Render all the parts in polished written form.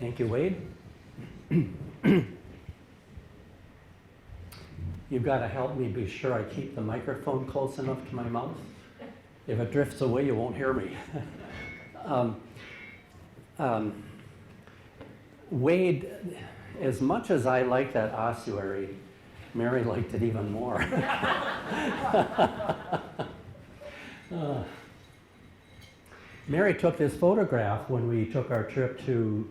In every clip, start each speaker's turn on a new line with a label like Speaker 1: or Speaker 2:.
Speaker 1: Thank you, Wade. You've got to help me be sure I keep the microphone close enough to my mouth. If it drifts away, you won't hear me. Wade, as much as I like that ossuary, Mary liked it even more. Mary took this photograph when we took our trip to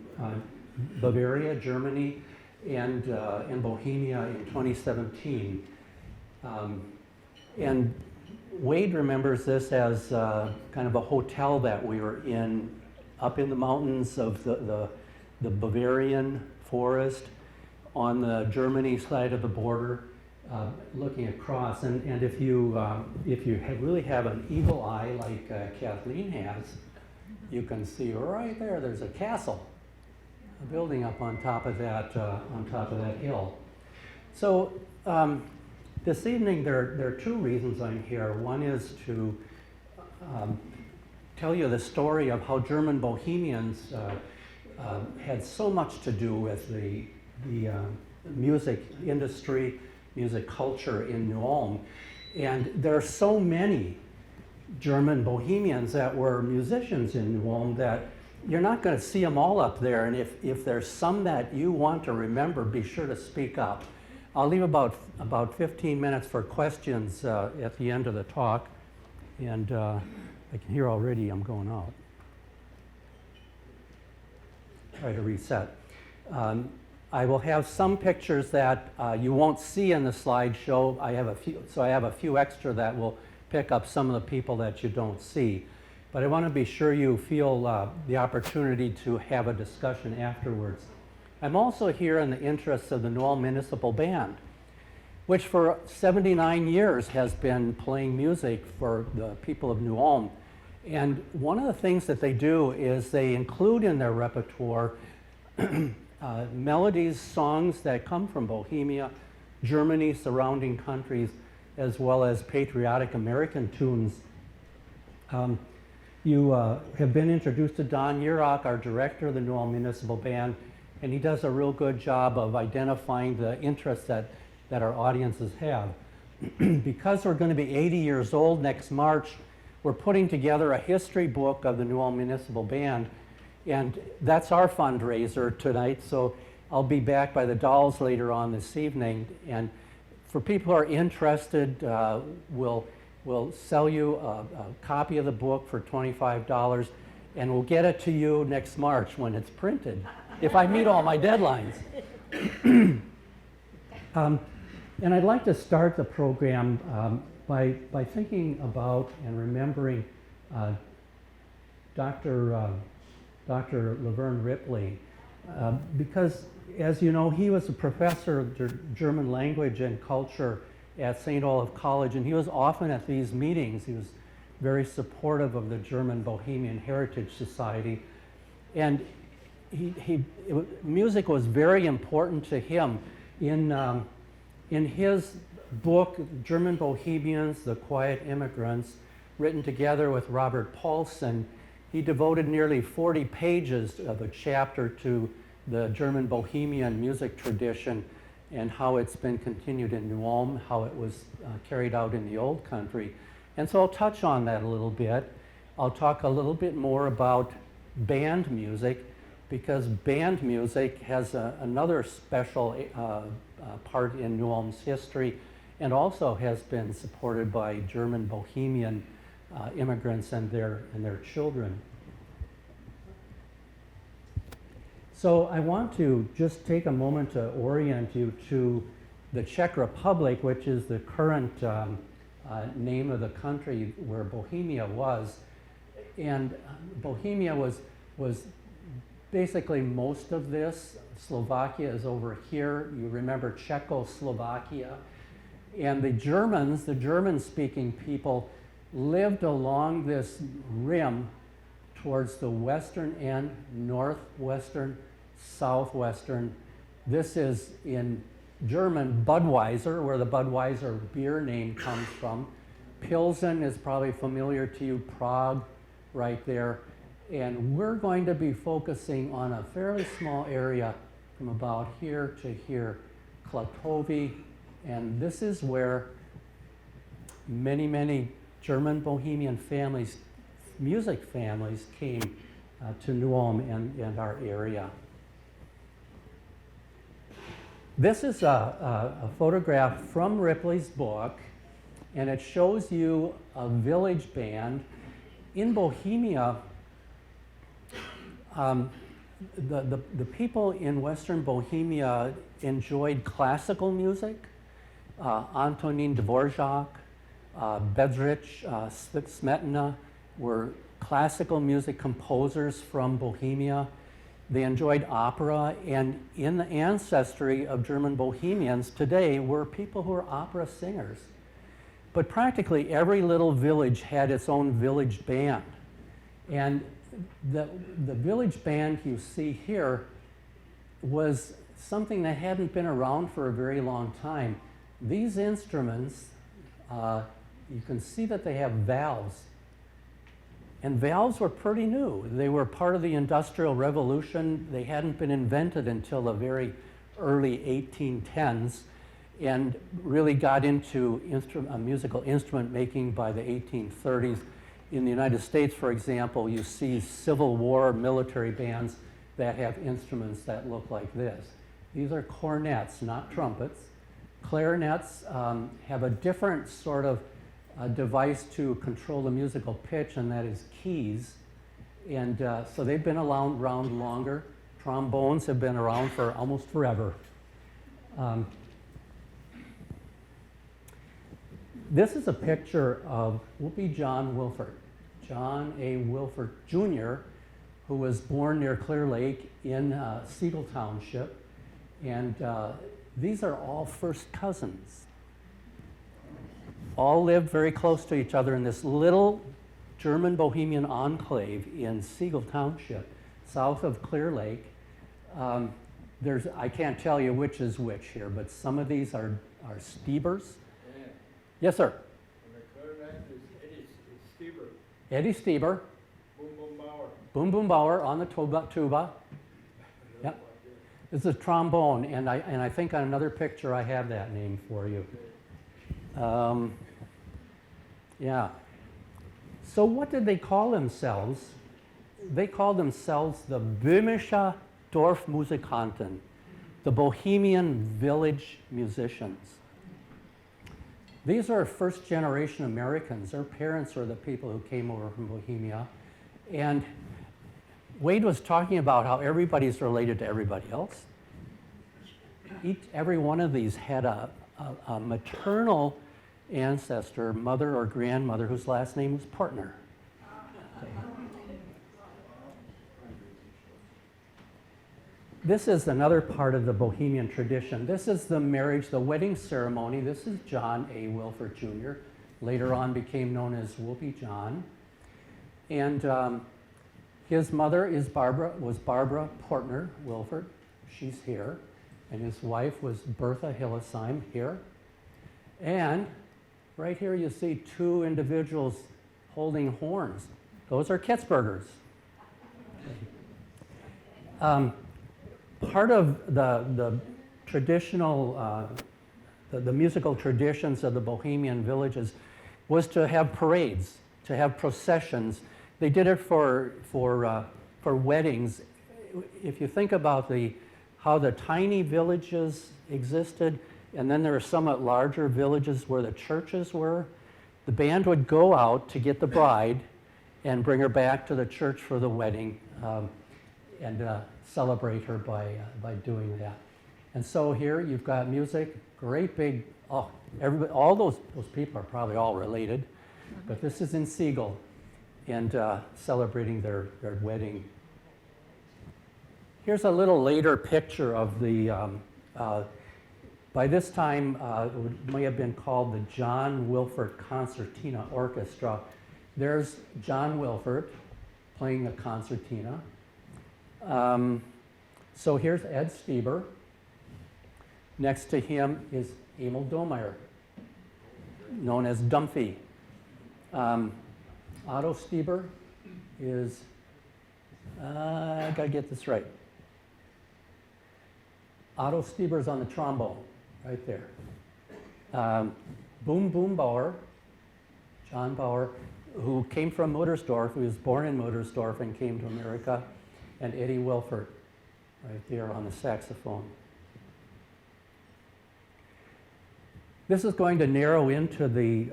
Speaker 1: Bavaria, Germany, and Bohemia in 2017. And Wade remembers this as kind of a hotel that we were in up in the mountains of the Bavarian forest on the Germany side of the border, looking across. And if you really have an eagle eye like Kathleen has, you can see right there. There's a castle, a building up on top of that hill. So this evening there are two reasons I'm here. One is to tell you the story of how German Bohemians had so much to do with the music industry, music culture in New Ulm. And there are so many German Bohemians that were musicians in New Ulm that you're not going to see them all up there. And if there's some that you want to remember, be sure to speak up. I'll leave about 15 minutes for questions at the end of the talk. And I can hear already I'm going out. Try to reset. I will have some pictures that you won't see in the slideshow. I have a few extra that will pick up some of the people that you don't see. But I want to be sure you feel the opportunity to have a discussion afterwards. I'm also here in the interests of the New Ulm Municipal Band, which for 79 years has been playing music for the people of New Ulm. And one of the things that they do is they include in their repertoire melodies, songs that come from Bohemia, Germany, surrounding countries, as well as patriotic American tunes. You have been introduced to Don Urach, our director of the New Ulm Municipal Band, and he does a real good job of identifying the interests that our audiences have. Because we're going to be 80 years old next March, we're putting together a history book of the New Ulm Municipal Band, and that's our fundraiser tonight, so I'll be back by the dolls later on this evening. And for people who are interested, we'll sell you a copy of the book for $25, and we'll get it to you next March when it's printed, if I meet all my deadlines. And I'd like to start the program by thinking about and remembering Dr. Laverne Ripley, because, as you know, he was a professor of German language and culture at St. Olaf College, and he was often at these meetings. He was very supportive of the German Bohemian Heritage Society, and music was very important to him. In his book, German Bohemians, The Quiet Immigrants, written together with Robert Paulson, he devoted nearly 40 pages of a chapter to the German Bohemian music tradition and how it's been continued in New Ulm, how it was carried out in the old country. And so I'll touch on that a little bit. I'll talk a little bit more about band music, because band music has another special part in New Ulm's history, and also has been supported by German Bohemian immigrants and their children. So I want to just take a moment to orient you to the Czech Republic, which is the current name of the country where Bohemia was. And Bohemia was basically most of this. Slovakia is over here. You remember Czechoslovakia. And the Germans, the German-speaking people, lived along this rim towards the western end, northwestern, southwestern. This is in German Budweiser, where the Budweiser beer name comes from. Pilsen is probably familiar to you, Prague, right there. And we're going to be focusing on a fairly small area from about here to here, Klatovy. And this is where many, many German Bohemian families, music families, came to New Ulm and our area. This is a photograph from Ripley's book, and it shows you a village band. In Bohemia, the people in Western Bohemia enjoyed classical music. Antonin Dvorak, Bedřich, Smetana were classical music composers from Bohemia. They enjoyed opera, and in the ancestry of German Bohemians today were people who were opera singers. But practically every little village had its own village band. And the village band you see here was something that hadn't been around for a very long time. These instruments, you can see that they have valves. And valves were pretty new. They were part of the Industrial Revolution. They hadn't been invented until the very early 1810s and really got into musical instrument making by the 1830s. In the United States, for example, you see Civil War military bands that have instruments that look like this. These are cornets, not trumpets. Clarinets have a different sort of device to control the musical pitch, and that is keys. And so they've been around longer. Trombones have been around for almost forever. This is a picture of Whoopi John Wilford, John A. Wilford Jr., who was born near Clear Lake in Siegel Township. And these are all first cousins. All lived very close to each other in this little German Bohemian enclave in Siegel Township, south of Clear Lake. I can't tell you which is which here, but some of these are Stiebers. Yes, sir.
Speaker 2: And the clarinet is Eddie Stieber.
Speaker 1: Eddie Stieber.
Speaker 2: Boom Boom Bauer.
Speaker 1: Boom Boom Bauer on the tuba. Yep. This is trombone, and I think on another picture I have that name for you. Yeah. So what did they call themselves? They called themselves the Böhmische Dorfmusikanten, the Bohemian village musicians. These are first generation Americans. Their parents were the people who came over from Bohemia. And Wade was talking about how everybody's related to everybody else. Every one of these had a maternal ancestor, mother or grandmother, whose last name was Partner. Okay. This is another part of the Bohemian tradition. This is the marriage, the wedding ceremony. This is John A. Wilford Jr., later on became known as Whoopi John. And his mother was Barbara Portner Wilford. She's here. And his wife was Bertha Hillesheim here. And right here you see two individuals holding horns. Those are Kitzbergers. Part of the traditional, the musical traditions of the Bohemian villages was to have parades, to have processions. They did it for weddings. If you think about how the tiny villages existed, and then there were somewhat larger villages where the churches were, the band would go out to get the bride and bring her back to the church for the wedding and celebrate her by doing that. And so here you've got music, great big, everybody, all those people are probably all related, but this is in Siegel and celebrating their wedding. Here's a little later picture of the, by this time, it may have been called the John Wilford Concertina Orchestra. There's John Wilford playing the concertina. So here's Ed Stieber. Next to him is Emil Domeyer, known as Dumphy. Otto Stieber is I gotta get this right. Otto Stieber's on the trombone, right there. Boom Boom Bauer, John Bauer, who came from Muttersdorf, who was born in Muttersdorf and came to America, and Eddie Wilford, right there on the saxophone. This is going to narrow into the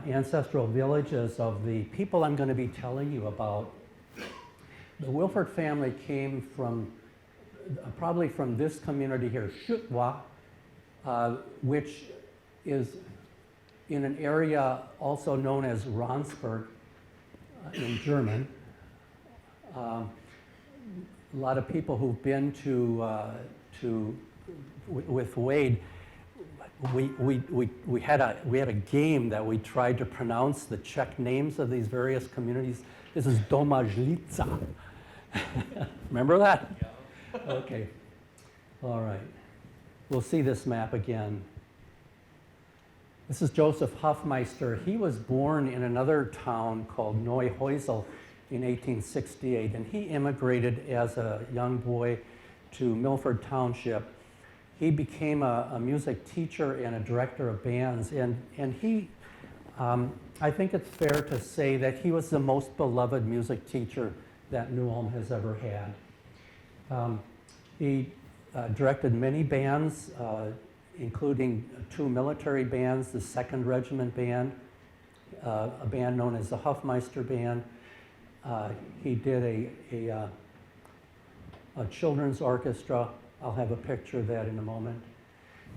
Speaker 1: ancestral villages of the people I'm going to be telling you about. The Wilford family came from, probably from this community here, Schutwa, which is in an area also known as Ransburg in German. A lot of people who've been with Wade, we had a game that we tried to pronounce the Czech names of these various communities. This is Domažlica. Remember that? Yeah. Okay. All right. We'll see this map again. This is Joseph Hofmeister. He was born in another town called Neuhäusel in 1868, and he immigrated as a young boy to Milford Township. He became a music teacher and a director of bands, and he, I think it's fair to say that he was the most beloved music teacher that New Ulm has ever had. He directed many bands, including 2 military bands, the 2nd Regiment Band, a band known as the Hofmeister Band. He did a children's orchestra. I'll have a picture of that in a moment.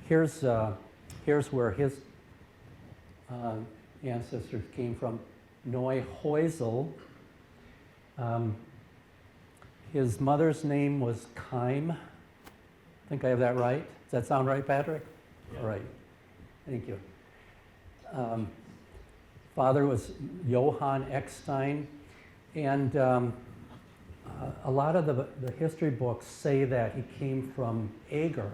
Speaker 1: Here's where his ancestors came from, Neuhäusel. His mother's name was Keim. I think I have that right. Does that sound right, Patrick? Yeah. All right. Thank you. Father was Johann Eckstein, and a lot of the history books say that he came from Eger,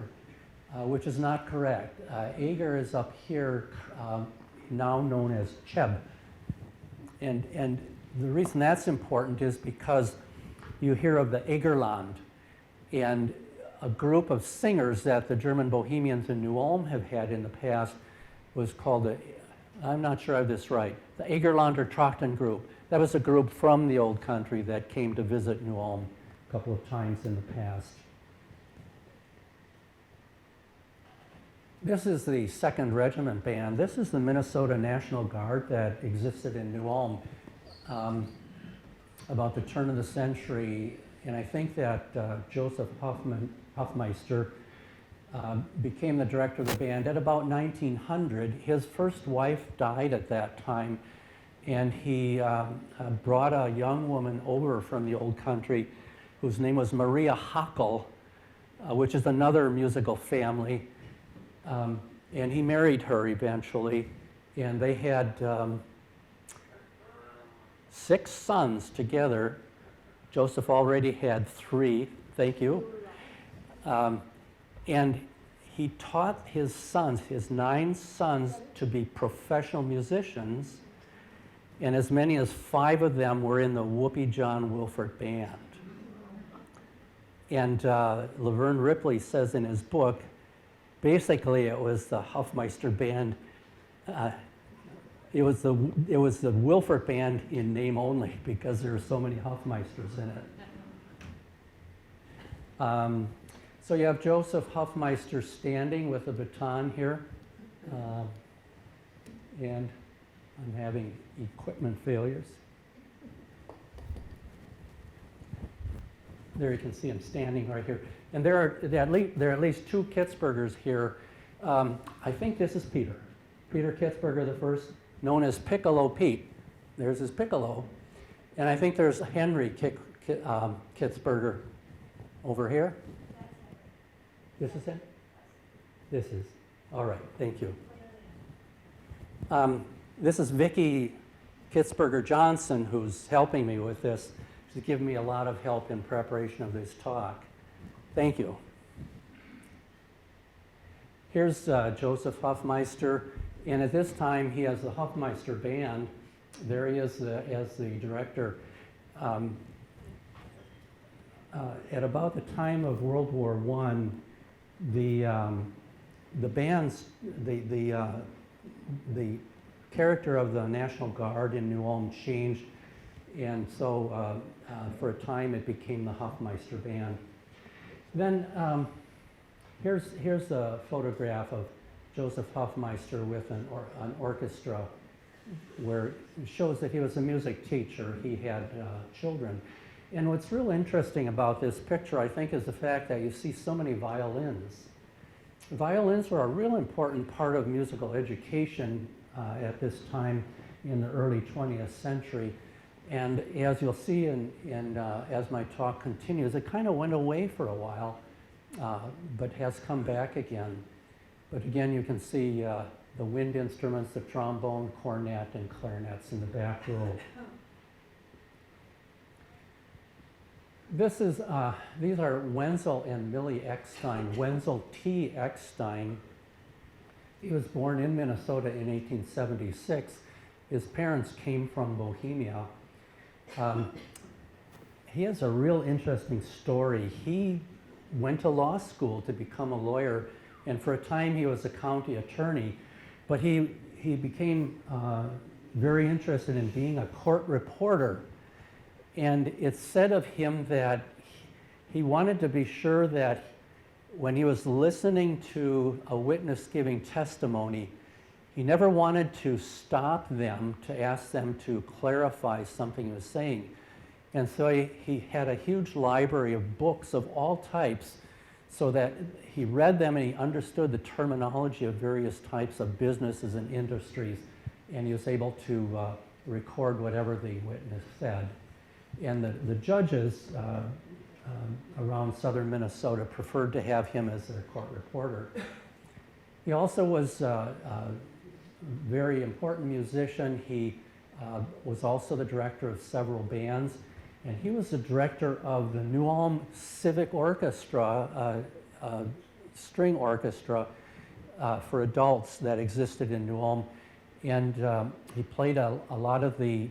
Speaker 1: which is not correct. Eger is up here, now known as Cheb. And the reason that's important is because you hear of the Egerland, and a group of singers that the German Bohemians in New Ulm have had in the past was called I'm not sure I have this right, the Egerlander Trachten Group. That was a group from the old country that came to visit New Ulm a couple of times in the past. This is the 2nd Regiment Band. This is the Minnesota National Guard that existed in New Ulm about the turn of the century. And I think that Joseph Hofmeister became the director of the band at about 1900. His first wife died at that time, and he brought a young woman over from the old country whose name was Maria Hackel, which is another musical family. And he married her eventually, and they had 6 sons together. Joseph already had 3, thank you. And he taught his sons, his 9 sons, to be professional musicians, and as many as 5 of them were in the Whoopi John Wilford Band. And Laverne Ripley says in his book, basically it was the Hofmeister Band. It was the Wilford Band in name only because there are so many Hofmeisters in it. So you have Joseph Hofmeister standing with a baton here, and I'm having equipment failures. There you can see him standing right here. And there are at least 2 Kitzbergers here. I think this is Peter Kitzberger the first, known as Piccolo Pete. There's his piccolo. And I think there's Henry Kitzberger over here. This is it? This is. All right, thank you. This is Vicki Kitzberger Johnson, who's helping me with this. She's given me a lot of help in preparation of this talk. Thank you. Here's Joseph Hofmeister, and at this time he has the Hofmeister Band. There he is as the director. at about the time of World War I, the bands, the character of the National Guard in New Ulm changed, and so for a time it became the Hofmeister Band. Then here's a photograph of Joseph Hofmeister with an orchestra, where it shows that he was a music teacher. He had children. And what's real interesting about this picture, I think, is the fact that you see so many violins. Violins were a real important part of musical education at this time in the early 20th century. And as you'll see as my talk continues, it kind of went away for a while, but has come back again. But again, you can see the wind instruments, the trombone, cornet, and clarinets in the back row. These are Wenzel and Millie Eckstein. Wenzel T. Eckstein, he was born in Minnesota in 1876. His parents came from Bohemia. He has a real interesting story. He went to law school to become a lawyer, and for a time he was a county attorney, but he became very interested in being a court reporter. And it's said of him that he wanted to be sure that when he was listening to a witness giving testimony, he never wanted to stop them to ask them to clarify something he was saying. And so he had a huge library of books of all types, so that he read them and he understood the terminology of various types of businesses and industries, and he was able to record whatever the witness said. And the judges around southern Minnesota preferred to have him as their court reporter. He also was a very important musician. He was also the director of several bands, and he was the director of the New Ulm Civic Orchestra, string orchestra for adults that existed in New Ulm. And he played a lot of the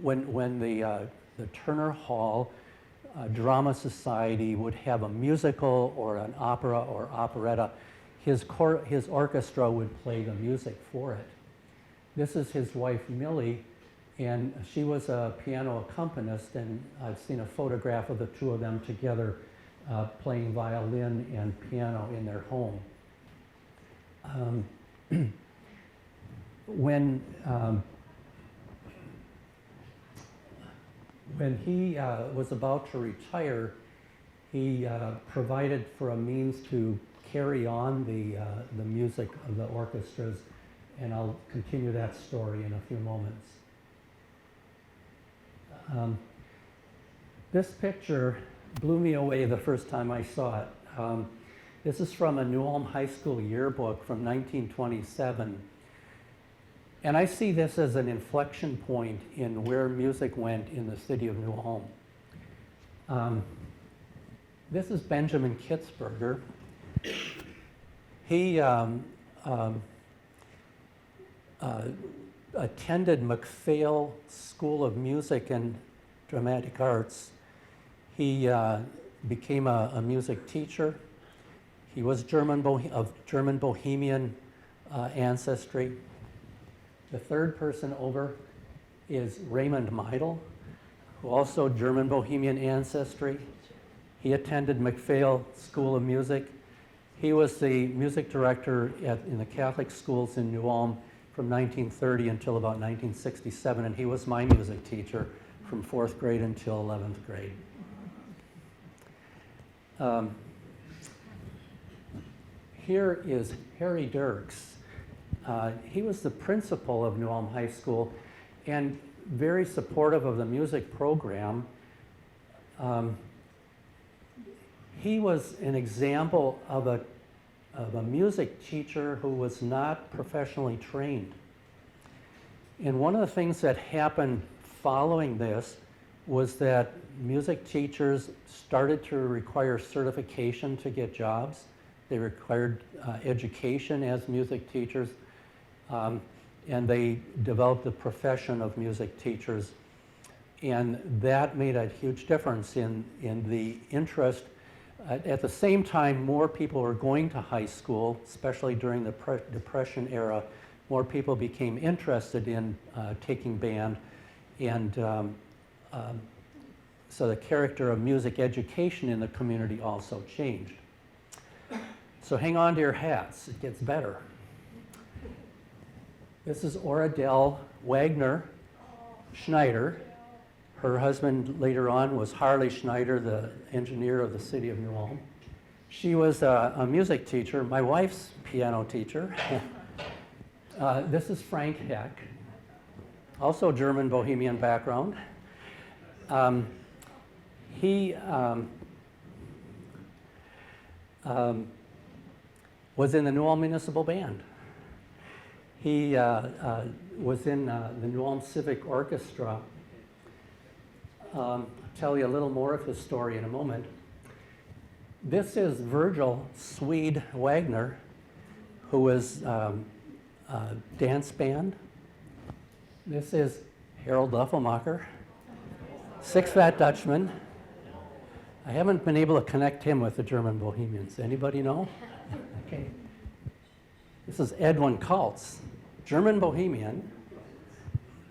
Speaker 1: when the Turner Hall Drama Society would have a musical or an opera or operetta, his orchestra would play the music for it. This is his wife, Millie, and she was a piano accompanist, and I've seen a photograph of the two of them together playing violin and piano in their home. When he was about to retire, he provided for a means to carry on the music of the orchestras, and I'll continue that story in a few moments. This picture blew me away the first time I saw it. This is from a New Ulm High School yearbook from 1927. And I see this as an inflection point in where music went in the city of New Ulm. This is Benjamin Kitzberger. He attended McPhail School of Music and Dramatic Arts. He became a music teacher. He was of German Bohemian ancestry. The third person over is Raymond Meidel, who also German Bohemian ancestry. He attended McPhail School of Music. He was the music director in the Catholic schools in New Ulm from 1930 until about 1967, and he was my music teacher from 4th grade until 11th grade. Here is Harry Dirks. He was the principal of New Ulm High School and very supportive of the music program. He was an example of a music teacher who was not professionally trained. And one of the things that happened following this was that music teachers started to require certification to get jobs. They required education as music teachers, and they developed the profession of music teachers. And that made a huge difference in the interest. At the same time, more people were going to high school, especially during the Depression era. More people became interested in taking band, and so the character of music education in the community also changed. So hang on to your hats, it gets better. This is Oradell Wagner Schneider. Her husband later on was Harley Schneider, the engineer of the city of New Ulm. She was a music teacher, my wife's piano teacher. This is Frank Heck, also German Bohemian background. He was in the New Ulm Municipal Band. He was in the New Ulm Civic Orchestra. I'll tell you a little more of his story in a moment. This is Virgil Swede Wagner, who was dance band. This is Harold Luffelmacher, Six Fat Dutchman. I haven't been able to connect him with the German Bohemians. Anybody know? Okay. This is Edwin Kaltz, German Bohemian,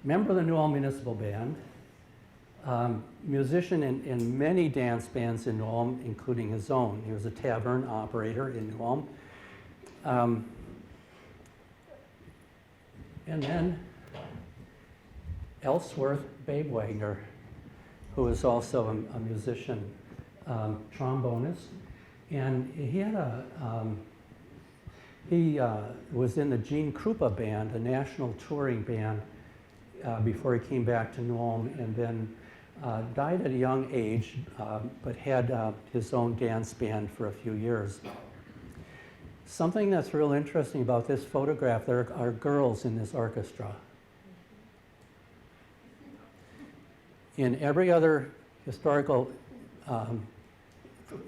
Speaker 1: member of the New Ulm Municipal Band, musician in many dance bands in New Ulm, including his own. He was a tavern operator in New Ulm. And then Ellsworth Babe Wagner, who is also a musician, trombonist. And he had he was in the Gene Krupa band, a national touring band, before he came back to New Ulm, and then died at a young age, but had his own dance band for a few years. Something that's real interesting about this photograph, there are girls in this orchestra. In every other historical,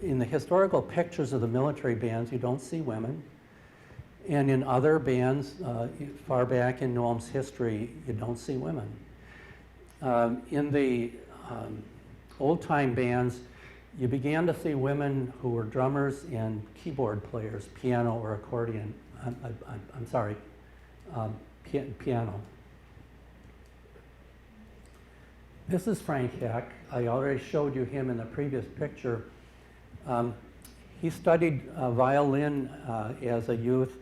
Speaker 1: in the historical pictures of the military bands, you don't see women. And in other bands, far back in New Ulm's history, you don't see women. In the old-time bands, you began to see women who were drummers and keyboard players, piano or accordion. I'm sorry, piano. This is Frank Heck. I already showed you him in the previous picture. He studied violin as a youth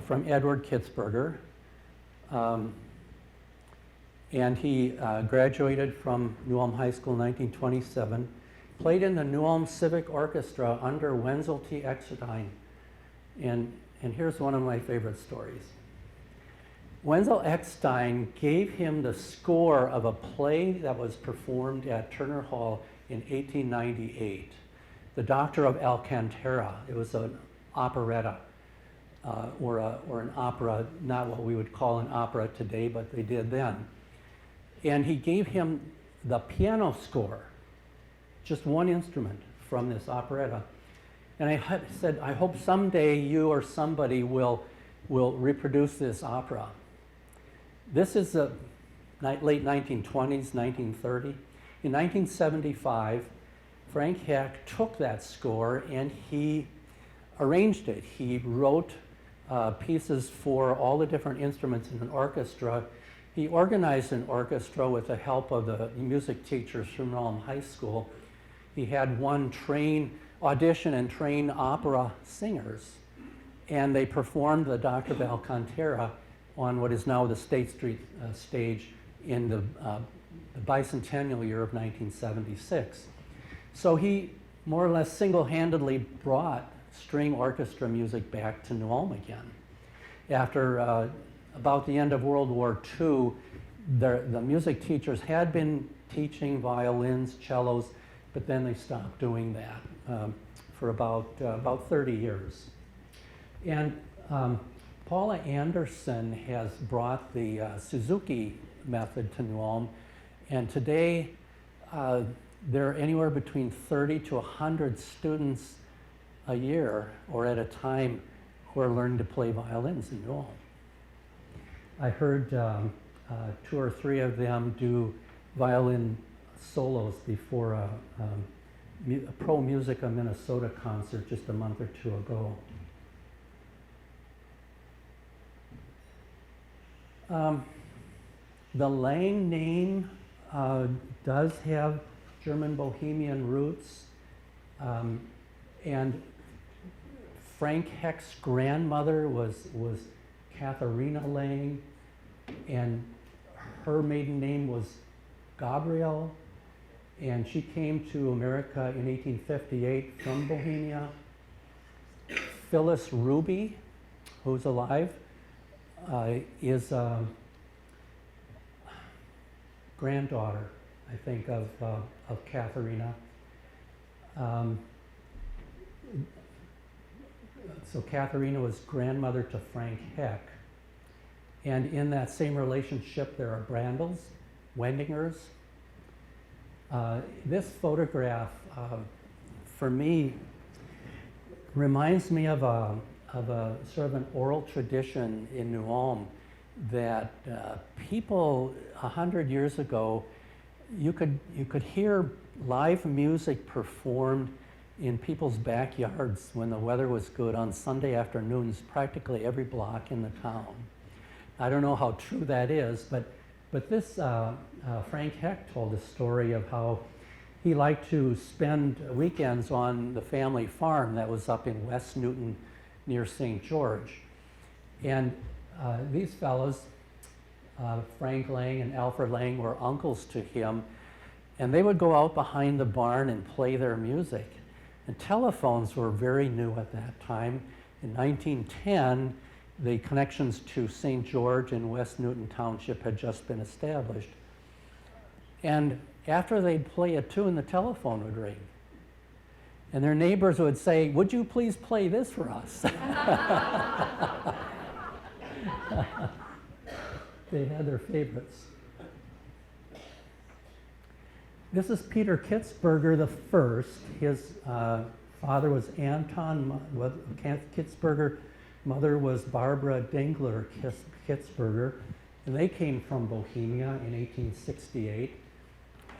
Speaker 1: from Edward Kitzberger. And he graduated from New Ulm High School in 1927, played in the New Ulm Civic Orchestra under Wenzel T. Eckstein. And here's one of my favorite stories. Wenzel Eckstein gave him the score of a play that was performed at Turner Hall in 1898, The Doctor of Alcantara. It was an operetta, or an opera, not what we would call an opera today, but they did then. And he gave him the piano score, just one instrument from this operetta. And I said, I hope someday you or somebody will reproduce this opera. This is the late 1920s, 1930. In 1975, Frank Heck took that score and he arranged it. He wrote pieces for all the different instruments in an orchestra. He organized an orchestra with the help of the music teachers from New Ulm High School. He had one audition and train opera singers, and they performed the Doctor of Alcantara on what is now the State Street stage in the bicentennial year of 1976. So he more or less single-handedly brought string orchestra music back to New Ulm again. After about the end of World War II, the music teachers had been teaching violins, cellos, but then they stopped doing that for about 30 years. And Paula Anderson has brought the Suzuki method to New Ulm, and today there are anywhere between 30 to 100 students a year or at a time who are learning to play violins in New Ulm. I heard 2 or 3 of them do violin solos before a Pro Musica Minnesota concert just a month or two ago. The Lang name does have German Bohemian roots, and Frank Heck's grandmother was Katharina Lang, and her maiden name was Gabrielle, and she came to America in 1858 from Bohemia. Phyllis Ruby, who's alive, is a granddaughter, I think, of Katharina. So Katharina was grandmother to Frank Heck. And in that same relationship, there are Brandels, Wendingers. This photograph, for me, reminds me of a sort of an oral tradition in New Ulm that people 100 years ago, you could hear live music performed in people's backyards when the weather was good on Sunday afternoons, practically every block in the town. I don't know how true that is, but this Frank Heck told a story of how he liked to spend weekends on the family farm that was up in West Newton near St. George. And these fellows, Frank Lang and Alfred Lang, were uncles to him, and they would go out behind the barn and play their music. And telephones were very new at that time. In 1910, the connections to St. George and West Newton Township had just been established. And after they'd play a tune, the telephone would ring. And their neighbors would say, "Would you please play this for us?" They had their favorites. This is Peter Kitzberger the first. His father was Anton Kitzberger. Mother was Barbara Dengler Kitzberger, and they came from Bohemia in 1868.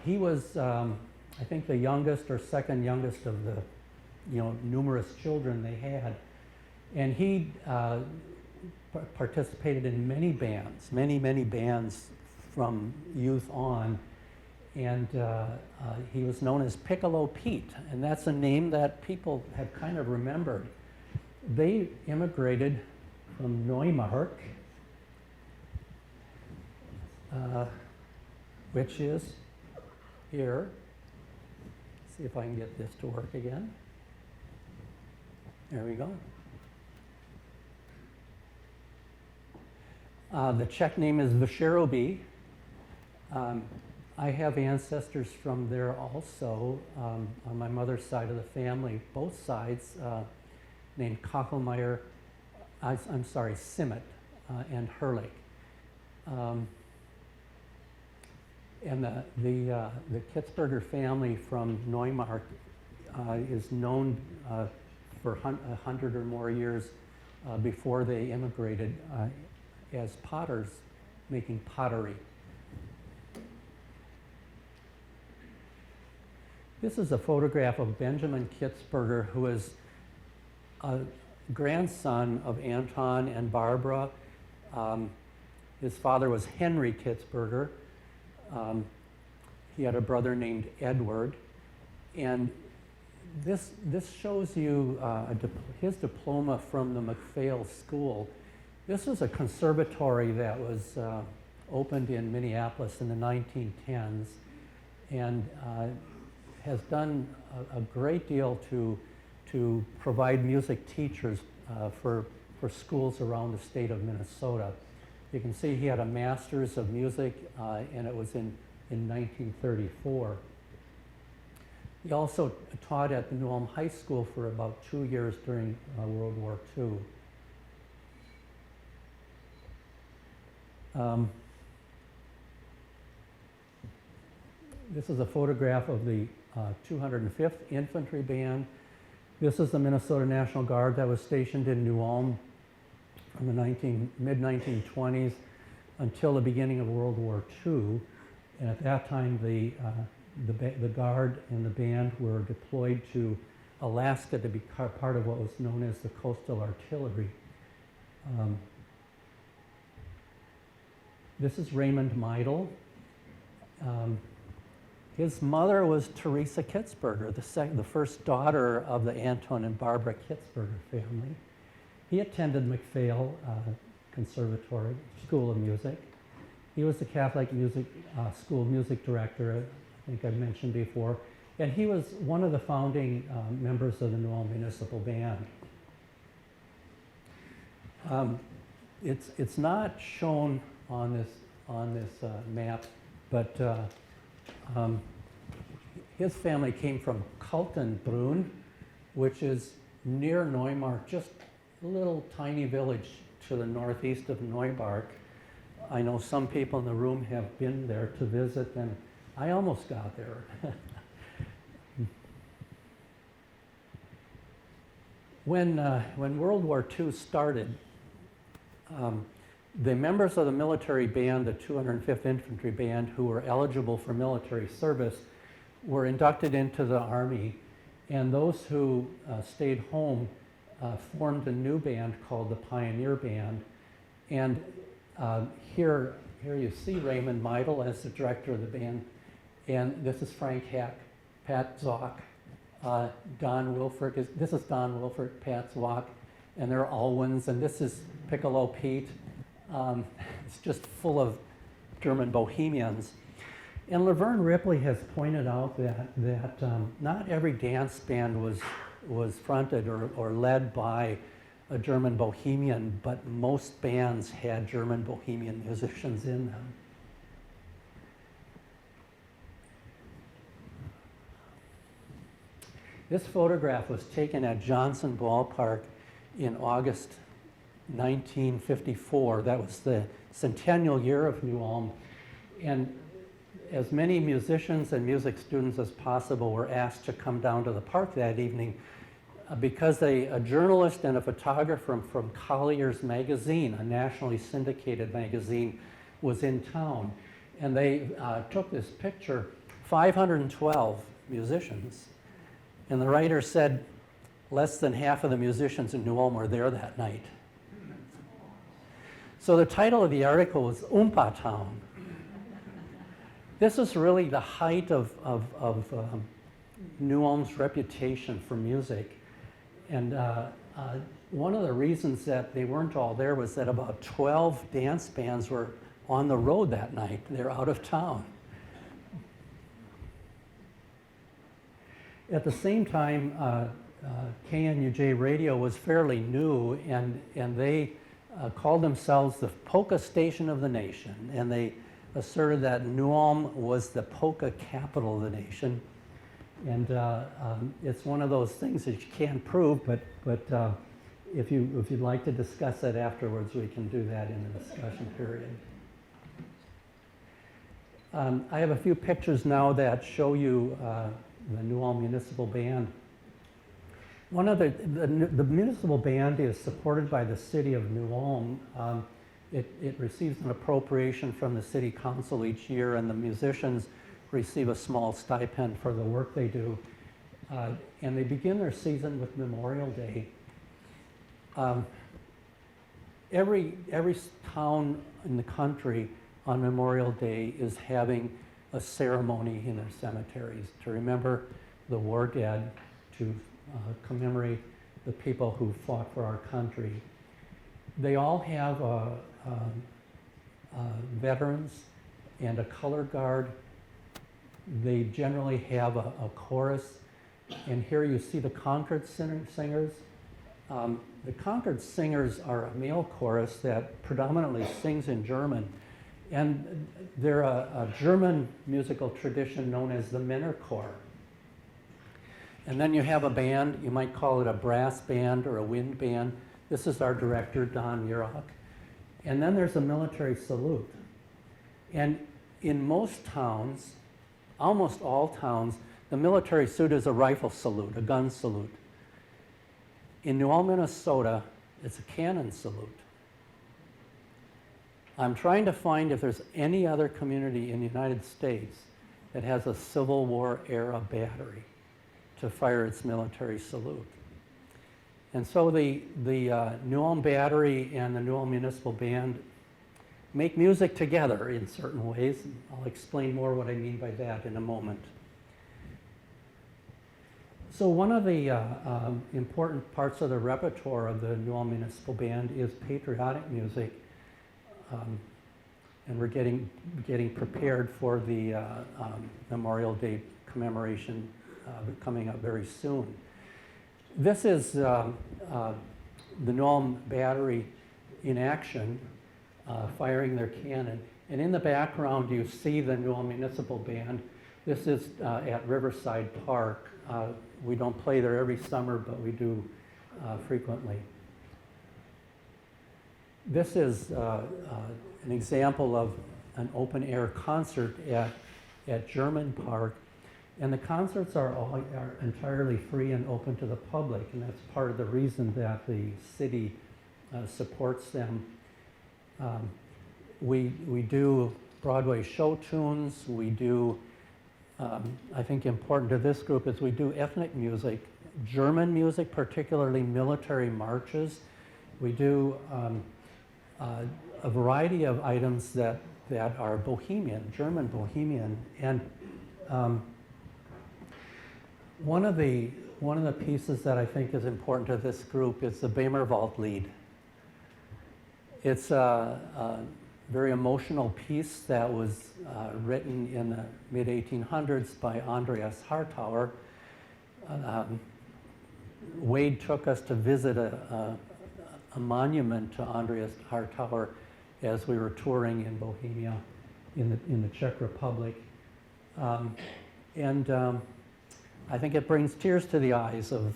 Speaker 1: He was, I think, the youngest or second youngest of the, numerous children they had, and he participated in many bands, many bands from youth on, and he was known as Piccolo Pete, and that's a name that people have kind of remembered. They immigrated from Neumark, which is here. See if I can get this to work again. There we go. The Czech name is Vyšehrobí. I have ancestors from there also, on my mother's side of the family, both sides, named Kachelmeyer, Simmet, and Herlich. And the Kitzberger family from Neumark is known for 100 or more years before they immigrated as potters, making pottery. This is a photograph of Benjamin Kitzberger, who is a grandson of Anton and Barbara. His father was Henry Kitzberger. He had a brother named Edward. And this shows you his diploma from the McPhail School. This was a conservatory that was opened in Minneapolis in the 1910s, and has done a great deal to provide music teachers for schools around the state of Minnesota. You can see he had a master's of music, and it was in 1934. He also taught at the New Ulm High School for about 2 years during World War II. This is a photograph of the 205th Infantry Band. This is the Minnesota National Guard that was stationed in New Ulm from the mid-1920s until the beginning of World War II. And at that time, the the guard and the band were deployed to Alaska to be part of what was known as the Coastal Artillery. This is Raymond Meidel. His mother was Teresa Kitzberger, the first daughter of the Anton and Barbara Kitzberger family. He attended McPhail Conservatory, School of Music. He was the Catholic music school music director, I think I've mentioned before, and he was one of the founding members of the New Ulm Municipal Band. It's not shown on this map, but his family came from Kaltenbrunn, which is near Neumarkt, just a little tiny village to the northeast of Neubark. I know some people in the room have been there to visit, and I almost got there. When World War II started, the members of the military band, the 205th Infantry Band, who were eligible for military service, were inducted into the Army, and those who stayed home formed a new band called the Pioneer Band. And here you see Raymond Meidel as the director of the band, and this is Frank Hack, Pat Zock, Don Wilford. This is Don Wilford, Pat Zock, and they're Alwins, and this is Piccolo Pete. It's just full of German Bohemians. And Laverne Ripley has pointed out that not every dance band was fronted or led by a German Bohemian, but most bands had German Bohemian musicians in them. This photograph was taken at Johnson Ballpark in August 1954. That was the centennial year of New Ulm. And as many musicians and music students as possible were asked to come down to the park that evening because a journalist and a photographer from Collier's magazine, a nationally syndicated magazine, was in town. And they took this picture, 512 musicians. And the writer said less than half of the musicians in New Ulm were there that night. So the title of the article was Oompa Town. This is really the height of New Ulm's reputation for music. And one of the reasons that they weren't all there was that about 12 dance bands were on the road that night. They're out of town. At the same time, KNUJ Radio was fairly new, and they called themselves the polka station of the nation, and they asserted that New Ulm was the polka capital of the nation. And it's one of those things that you can't prove, but if you'd like to discuss that afterwards, we can do that in the discussion period. I have a few pictures now that show you the New Ulm Municipal Band. One of the municipal band is supported by the city of New Ulm. It receives an appropriation from the city council each year, and the musicians receive a small stipend for the work they do. And they begin their season with Memorial Day. Every town in the country on Memorial Day is having a ceremony in their cemeteries to remember the war dead, to commemorate the people who fought for our country. They all have veterans and a color guard. They generally have a chorus. And here you see the Concord singers. The Concord singers are a male chorus that predominantly sings in German. And they're a German musical tradition known as the Männerchor. And then you have a band, you might call it a brass band or a wind band. This is our director, Don Murock. And then there's a military salute. And in most towns, almost all towns, the military salute is a rifle salute, a gun salute. In New Ulm, Minnesota, it's a cannon salute. I'm trying to find if there's any other community in the United States that has a Civil War era battery to fire its military salute. And so the New Ulm Battery and the New Ulm Municipal Band make music together in certain ways. I'll explain more what I mean by that in a moment. So one of the important parts of the repertoire of the New Ulm Municipal Band is patriotic music. And we're getting prepared for the Memorial Day commemoration coming up very soon. This is the New Ulm Battery in action, firing their cannon. And in the background, you see the New Ulm Municipal Band. This is at Riverside Park. We don't play there every summer, but we do frequently. This is an example of an open-air concert at German Park. And the concerts are entirely free and open to the public, and that's part of the reason that the city supports them. We do Broadway show tunes. We do, I think important to this group is we do ethnic music, German music, particularly military marches. We do a variety of items that are Bohemian, German Bohemian. And one of the pieces that I think is important to this group is the Bremerwald Lied. It's a very emotional piece that was written in the mid-1800s by Andreas Hartauer. Wade took us to visit a monument to Andreas Hartauer as we were touring in Bohemia in the Czech Republic. I think it brings tears to the eyes of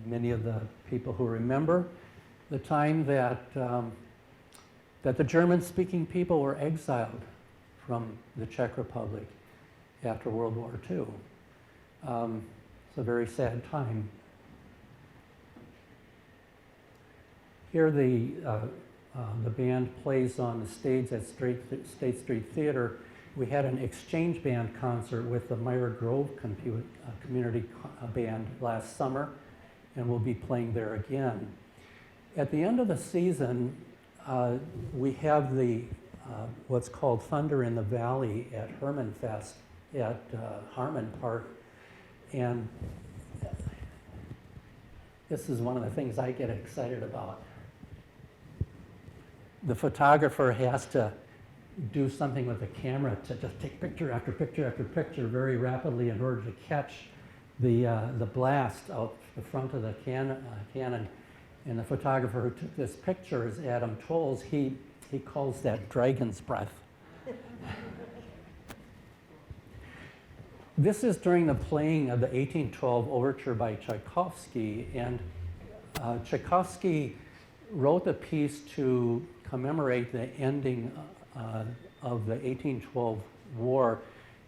Speaker 1: many of the people who remember the time that the German-speaking people were exiled from the Czech Republic after World War II. It's a very sad time. Here the band plays on the stage at State Street Theater. We had an exchange band concert with the Myra Grove Community Band last summer, and we'll be playing there again. At the end of the season, we have the what's called Thunder in the Valley at Herman Fest at Harmon Park, and this is one of the things I get excited about. The photographer has to do something with the camera to just take picture after picture after picture very rapidly in order to catch the blast out the front of the cannon. And the photographer who took this picture is Adam Tolles. He calls that dragon's breath. This is during the playing of the 1812 overture by Tchaikovsky, and Tchaikovsky wrote the piece to commemorate the ending of the 1812 war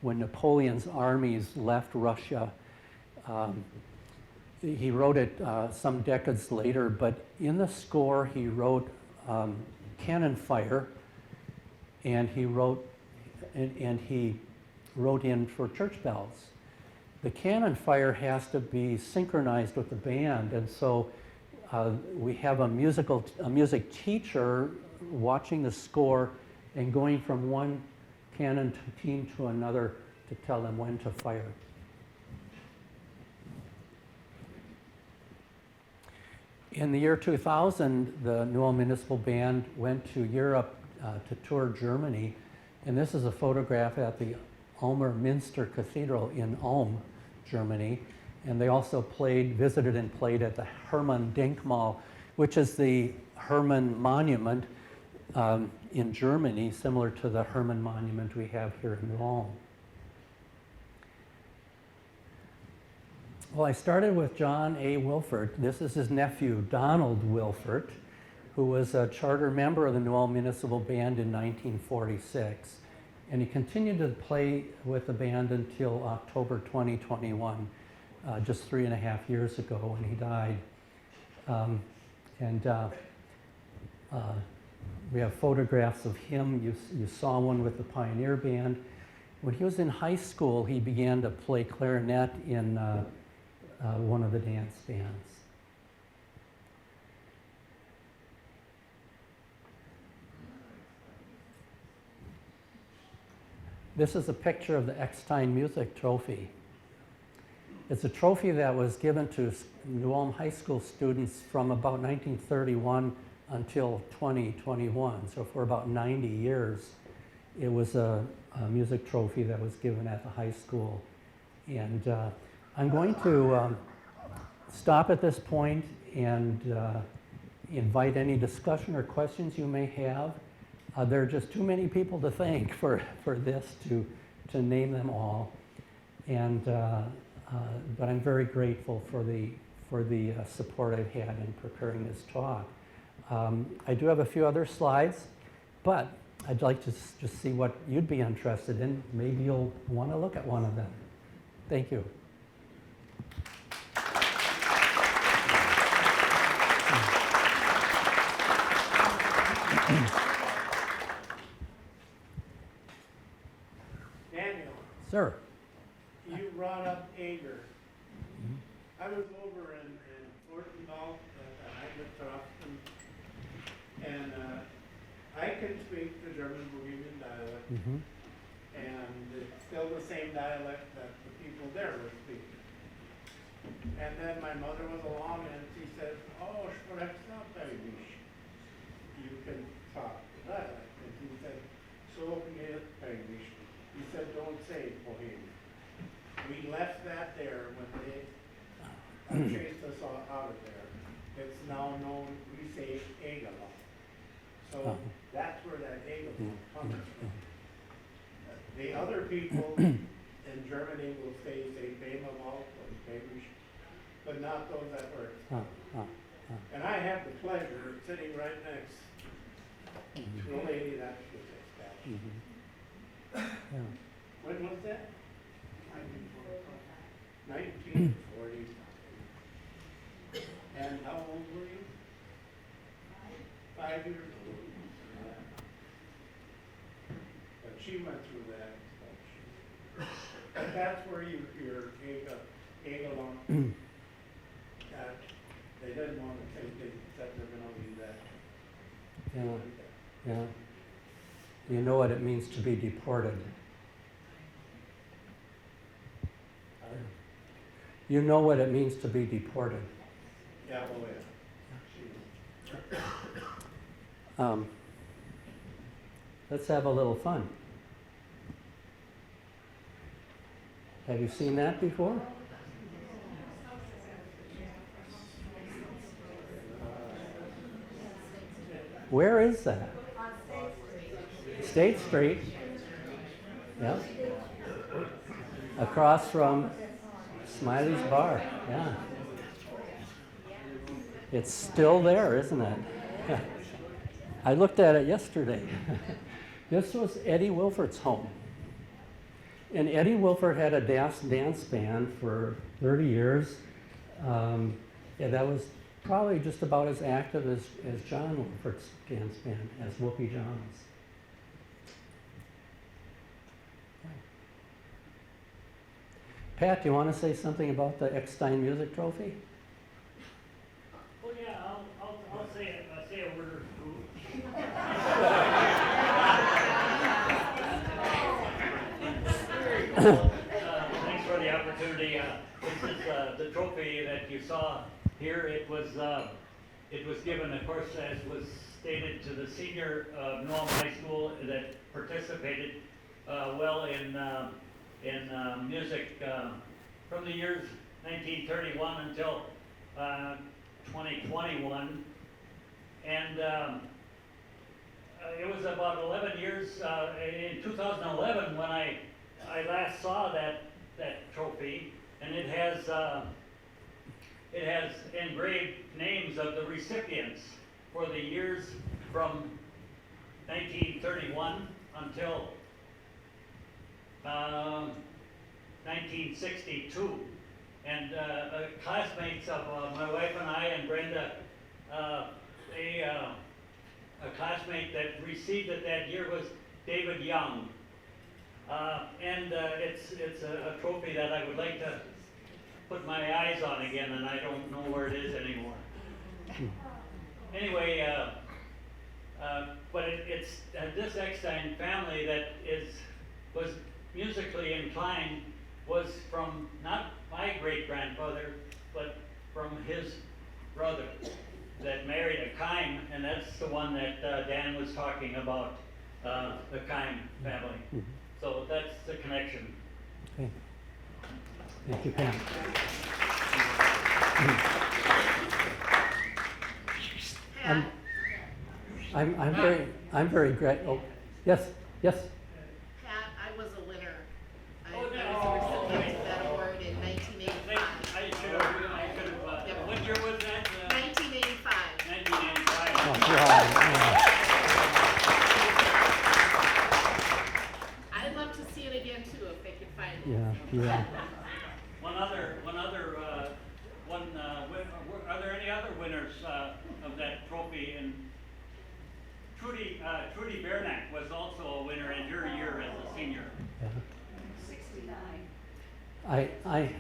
Speaker 1: when Napoleon's armies left Russia. He wrote it some decades later, but in the score he wrote cannon fire, and he wrote in for church bells. The cannon fire has to be synchronized with the band, and so we have a music teacher watching the score and going from one cannon team to another to tell them when to fire. In the year 2000, the New Ulm Municipal Band went to Europe to tour Germany, and this is a photograph at the Ulmer Minster Cathedral in Ulm, Germany. And they also visited and played at the Hermann Denkmal, which is the Hermann Monument in Germany, similar to the Hermann Monument we have here in New Ulm. Well, I started with John A. Wilfert. This is his nephew, Donald Wilfert, who was a charter member of the New Ulm Municipal Band in 1946. And he continued to play with the band until October 2021, just 3.5 years ago when he died. We have photographs of him. You saw one with the Pioneer Band. When he was in high school, he began to play clarinet in one of the dance bands. This is a picture of the Eckstein Music Trophy. It's a trophy that was given to New Ulm High School students from about 1931 until 2021. So for about 90 years, it was a music trophy that was given at the high school. And I'm going to stop at this point and invite any discussion or questions you may have. There are just too many people to thank for this to name them all. And but I'm very grateful for the support I've had in preparing this talk. I do have a few other slides, but I'd like to just see what you'd be interested in. Maybe you'll want to look at one of them. Thank you.
Speaker 2: Daniel,
Speaker 1: Sir.
Speaker 2: you brought up Ager. I was over in Ortonville at Heidelberg, and I can speak the German Bohemian dialect, and it's still the same dialect that the people there were speaking. And then my mother was along and she said, "Oh, sprecht's not Bayerisch. You can talk the dialect." And he said, "So geht Bayerisch." He said, "Don't say Bohemian." We left that there when they chased us all out of there. It's now known, we say Egelon. So that's where that Egelon comes from. The other people in Germany will say Bämerwald or Bayerisch, but not those that were. And I have the pleasure of sitting right next to a lady that was Spanish. When was that? 1940. And how old were you? 5 years old. But she went through that. But that's where you hear Egelon. They didn't want to think they said they're going to leave that.
Speaker 1: Yeah. You know what it means to be deported. You know what it means to be deported.
Speaker 2: Yeah, oh yeah.
Speaker 1: Let's have a little fun. Have you seen that before? Where is that? State Street. Yeah. Across from Smiley's Bar. Yeah. It's still there, isn't it? I looked at it yesterday. This was Eddie Wilford's home. And Eddie Wilford had a dance band for 30 years. That was probably just about as active as John Wilford's dance band, as Whoopi John's. Pat, do you want to say something about the Eckstein Music Trophy?
Speaker 3: Well, yeah, I'll say a word or two. Thanks for the opportunity. This is the trophy that you saw here. It was given, of course, as was stated, to the senior New Ulm High School that participated well in music from the years 1931 until 2021, and it was about 11 years in 2011 when I last saw that trophy, and it has engraved names of the recipients for the years from 1931 until 1962, and classmates of my wife and I and Brenda, a classmate that received it that year was David Young. It's a trophy that I would like to put my eyes on again, and I don't know where it is anymore. Anyway, but it's this Eckstein family that was musically inclined was from not my great-grandfather, but from his brother that married a Kime, and that's the one that Dan was talking about, the Kime family. So that's the connection.
Speaker 1: Okay. Thank you, Pam. I'm very grateful. Oh, yes, yes.
Speaker 4: Pat, I was a winner. I
Speaker 3: Oh,
Speaker 4: was
Speaker 3: no.
Speaker 4: a recipient of that award in 1985.
Speaker 3: I should have, what year was that?
Speaker 4: 1985.
Speaker 3: 1995.
Speaker 1: Oh, wow.
Speaker 4: I'd love to see it again too, if they could find it.
Speaker 1: Yeah.
Speaker 3: Are there any other winners of that trophy? And Trudy Bernack was also a winner in your year as a senior.
Speaker 1: Yeah.
Speaker 5: 69.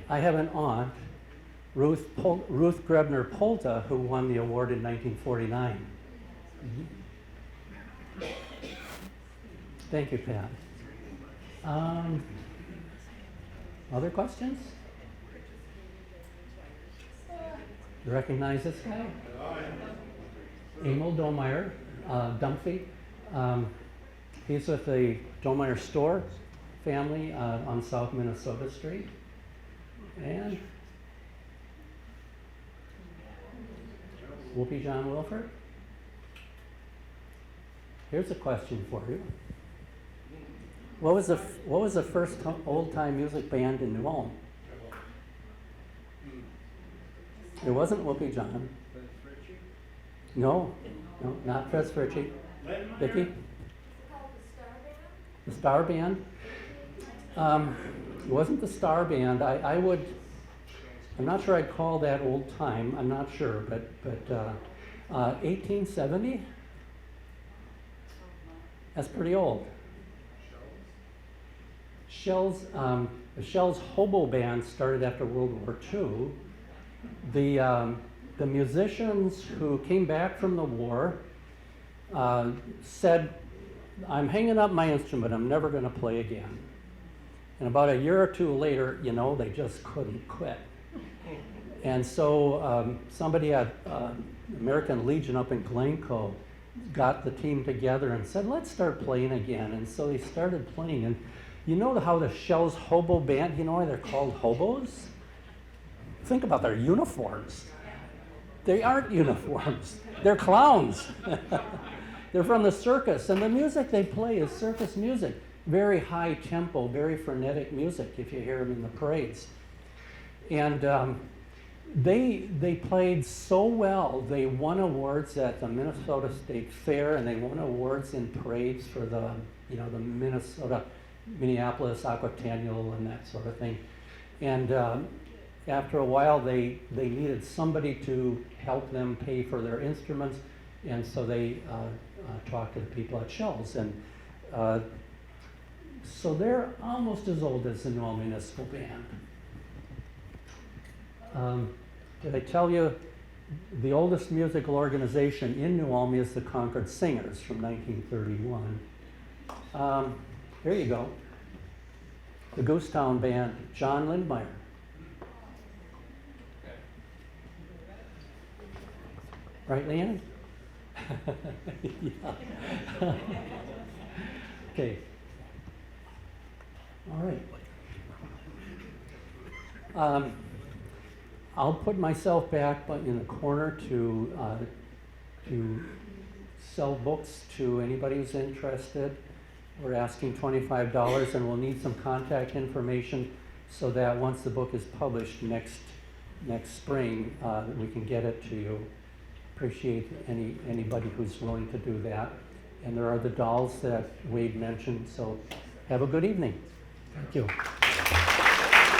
Speaker 1: I have an aunt, Ruth Grebner Polta, who won the award in 1949. Thank you, Pat. Other questions? You recognize this guy? Emil Domeyer, Dumphy. He's with the Domeyer Store family on South Minnesota Street. And Whoopi John Wilford. Here's a question for you. What was the first old-time music band in New Ulm? It wasn't Whoopi John. No, not Fred Ritchie. Vicki? The Star Band? It wasn't the Star Band. I'm not sure I'd call that old time. I'm not sure, but 1870? That's pretty old. The Shell's Hobo Band started after World War II. The musicians who came back from the war said, I'm hanging up my instrument, I'm never going to play again. And about a year or two later, they just couldn't quit. And so somebody at American Legion up in Glencoe got the team together and said, let's start playing again. And so they started playing. And you know how the Shell's Hobo Band, you know why they're called hobos? Think about their uniforms. They aren't uniforms. They're clowns. They're from the circus, and the music they play is circus music. Very high tempo, very frenetic music if you hear them in the parades. And they played so well, they won awards at the Minnesota State Fair, and they won awards in parades for the Minneapolis Aquatennial and that sort of thing. And after a while, they needed somebody to help them pay for their instruments, and so they talked to the people at Shell's. And so they're almost as old as the New Ulm Municipal Band. Did I tell you the oldest musical organization in New Ulm is the Concord Singers from 1931. Here you go. The Goosetown Band, John Lindmeyer. Right, Leanne? Yeah. Okay. All right. I'll put myself back in the corner to sell books to anybody who's interested. We're asking $25, and we'll need some contact information so that once the book is published next spring, we can get it to you. Appreciate anybody who's willing to do that. And there are the dolls that Wade mentioned, so have a good evening. Thank you.